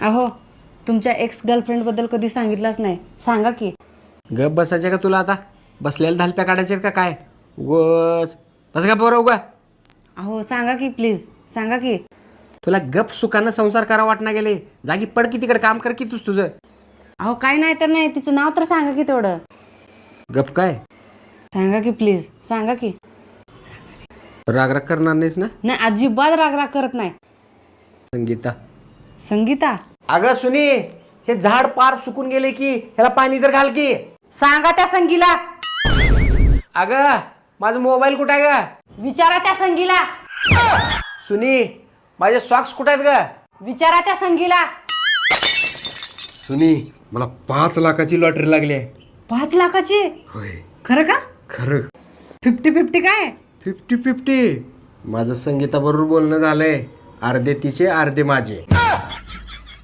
अहो तुमच्या एक्स गर्लफ्रेंडबद्दल कधी सांगितलंच नाही, सांगा की. गप बसायचे का तुला आता? बसलेल्या धालप्या काढायचे का काय? उगच बस का पोरं उगा. अहो सांगा की प्लीज, सांगा की. तुला गप सुखानं संसार करा वाटना गेले. जागी पड की तिकडे काम कर की तुझं. अहो काय नाही तर नाही, तिचं नाव तर सांगा की तेवढं. गप काय? सांगा की प्लीज, सांगा की. राग करणार नाहीस ना? नाही, अजिबात राग करत नाही. संगीता. संगीता. अगं सुनी, हे झाड पार सुकून गेले की ह्याला पाणी तर घाल की. सांगा त्या संगीला. अगं माझा मोबाईल कुठे आहे ग? विचारा त्या संगीला. सुनी, माझे सॉक्स कुठे आहेत ग? विचारा त्या संगीला. सुनी, मला 5 लाखाची लॉटरी लागली आहे. 5 लाखाची? होय. खरं का? खरं. 50-50 काय? 50-50. माझं संगीता बरोबर बोलणं झालंय. अर्धे तिचे अर्धे माझे.